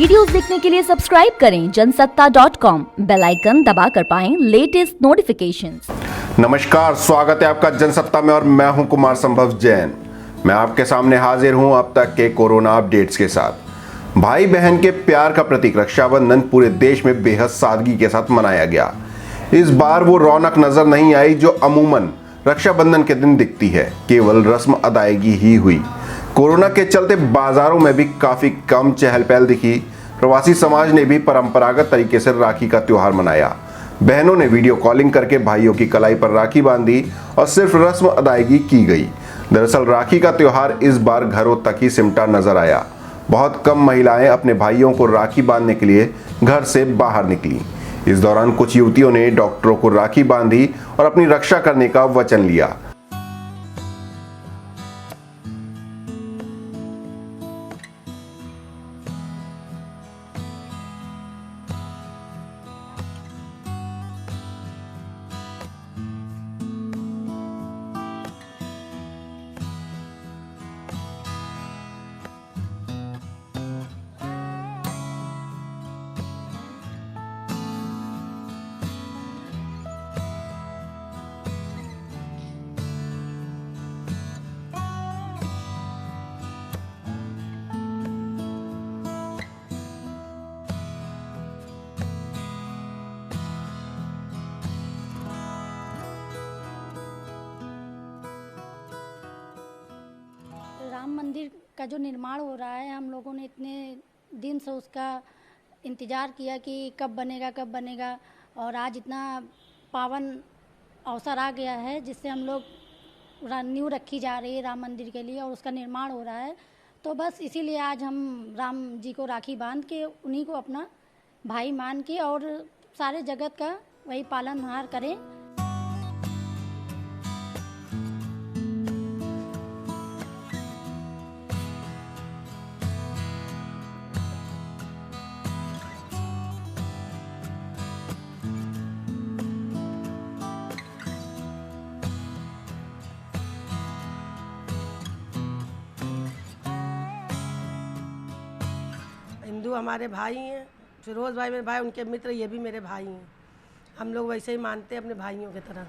Videos देखने के लिए सब्सक्राइब करें जनसत्ता.com, बेल आइकन दबाकर पाएं लेटेस्ट नोटिफिकेशंस। नमस्कार, स्वागत है आपका जनसत्ता में और मैं हूं कुमार संभव जैन। मैं आपके सामने हाजिर हूं अब तक के कोरोना अपडेट्स के साथ। भाई बहन के प्यार का प्रतीक रक्षाबंधन पूरे देश में बेहद सादगी के साथ मनाया गया। इस बार वो रौनक नजर नहीं आई जो अमूमन रक्षाबंधन के दिन दिखती है। केवल रस्म अदायगी ही हुई। कोरोना के चलते बाजारों में भी काफी कम चहल पहल दिखी। प्रवासी समाज ने भी परंपरागत तरीके से राखी का त्योहार मनाया। बहनों ने वीडियो कॉलिंग करके भाइयों की कलाई पर राखी बांधी और सिर्फ रस्म अदायगी की गई। दरअसल राखी का त्योहार इस बार घरों तक ही सिमटा नजर आया। बहुत कम महिलाएं अपने भाइयों को राखी बांधने के लिए घर से बाहर निकली। इस दौरान कुछ युवतियों ने डॉक्टरों को राखी बांधी और अपनी रक्षा करने का वचन लिया। राम मंदिर का जो निर्माण हो रहा है, हम लोगों ने इतने दिन से उसका इंतज़ार किया कि कब बनेगा और आज इतना पावन अवसर आ गया है जिससे हम लोग नींव रखी जा रही है राम मंदिर के लिए और उसका निर्माण हो रहा है। तो बस इसीलिए आज हम राम जी को राखी बांध के उन्हीं को अपना भाई मान के और सारे जगत का वही पालनहार करें। हिंदू हमारे भाई हैं, फिरोज भाई मेरे भाई, उनके मित्र ये भी मेरे भाई हैं। हम लोग वैसे ही मानते हैं अपने भाइयों की तरह।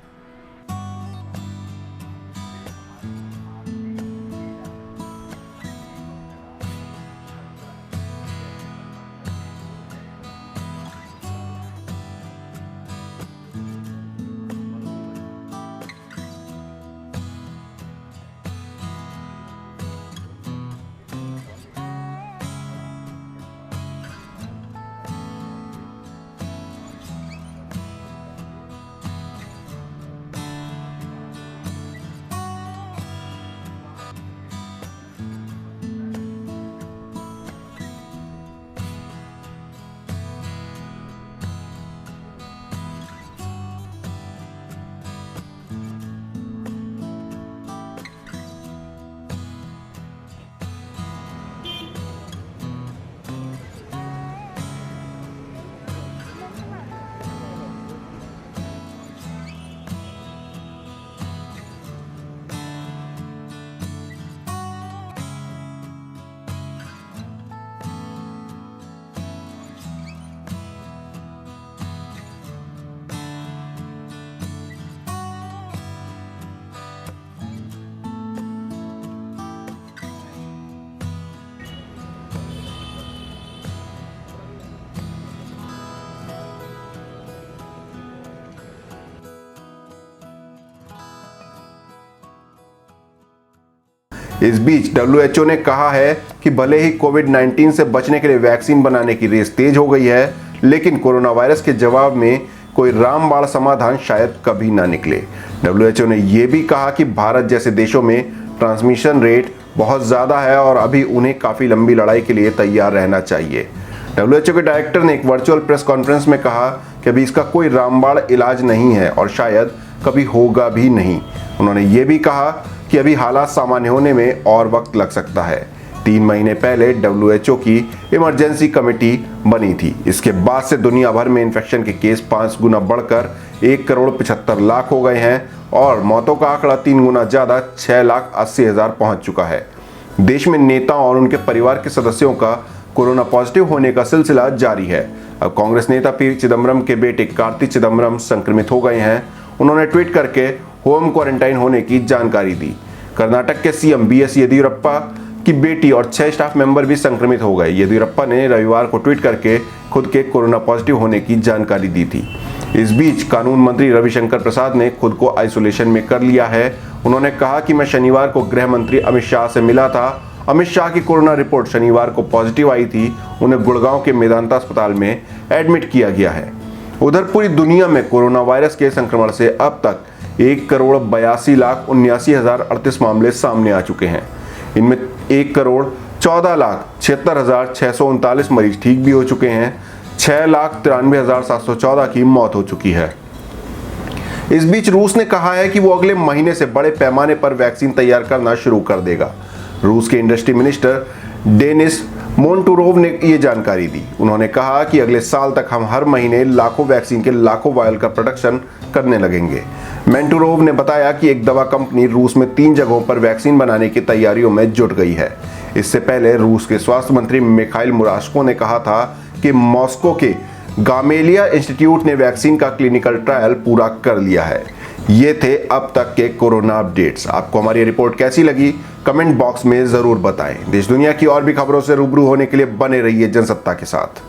इस बीच WHO ने कहा है कि भले ही कोविड-19 से बचने के लिए वैक्सीन बनाने की रेस तेज हो गई है, लेकिन कोरोना वायरस के जवाब में कोई रामबाण समाधान शायद कभी ना निकले। WHO ने यह भी कहा कि भारत जैसे देशों में ट्रांसमिशन रेट बहुत ज़्यादा है और अभी उन्हें काफ़ी लंबी लड़ाई के लिए तैयार रहना चाहिए। WHO के डायरेक्टर ने एक वर्चुअल प्रेस कॉन्फ्रेंस में कहा कि अभी इसका कोई रामबाण इलाज नहीं है और शायद कभी होगा भी नहीं। उन्होंने ये भी कहा कि अभी हालात सामान्य होने में और वक्त लग सकता है। 3 महीने पहले WHO की इमरजेंसी कमेटी बनी थी। इसके बाद से दुनिया भर में इन्फेक्शन के केस 5 गुना बढ़कर 1,75,00,000 हो गए हैं और मौतों का आंकड़ा 3 गुना ज्यादा 6,80,000 पहुंच चुका है। देश में नेताओं और उनके परिवार के सदस्यों का कोरोना पॉजिटिव होने का सिलसिला जारी है। अब कांग्रेस नेता पी चिदम्बरम के बेटे कार्ति चिदम्बरम संक्रमित हो गए हैं। उन्होंने ट्वीट करके होम क्वारंटाइन होने की जानकारी दी। कर्नाटक के सीएम बीएस येदियुरप्पा की बेटी और 6 स्टाफ मेंबर भी संक्रमित हो गए। येदियुरप्पा ने रविवार को ट्वीट करके खुद के कोरोना पॉजिटिव होने की जानकारी दी थी। इस बीच कानून मंत्री रविशंकर प्रसाद ने खुद को आइसोलेशन में कर लिया है। उन्होंने कहा कि मैं शनिवार को गृह मंत्री अमित शाह से मिला था। अमित शाह की कोरोना रिपोर्ट शनिवार को पॉजिटिव आई थी। उन्हें गुड़गांव के मेदांता अस्पताल में एडमिट किया गया है। उधर पूरी दुनिया में कोरोना वायरस के संक्रमण से अब तक 1,82,79,038 मामले सामने आ चुके हैं। इनमें 1,14,76,639 मरीज ठीक भी हो चुके हैं। 6,93,714 की मौत हो चुकी है। इस बीच रूस ने कहा है कि वो अगले महीने से बड़े पैमाने पर वैक्सीन तैयार करना शुरू कर देगा। रूस के इंडस्ट्री मिनिस्टर डेनिस मोंटुरोव ने ये जानकारी दी। उन्होंने कहा कि अगले साल तक हम हर महीने लाखों वैक्सीन के लाखों वायल का प्रोडक्शन करने लगेंगे। मोंटुरोव ने बताया कि एक दवा कंपनी रूस में 3 जगहों पर वैक्सीन बनाने की तैयारियों में जुट गई है। इससे पहले रूस के स्वास्थ्य मंत्री मिखाइल मुराशको ने कहा था कि मॉस्को के गामेलिया इंस्टीट्यूट ने वैक्सीन का क्लिनिकल ट्रायल पूरा कर लिया है। ये थे अब तक के कोरोना अपडेट्स। आपको हमारी रिपोर्ट कैसी लगी कमेंट बॉक्स में जरूर बताएं। देश दुनिया की और भी खबरों से रूबरू होने के लिए बने रहिए जनसत्ता के साथ।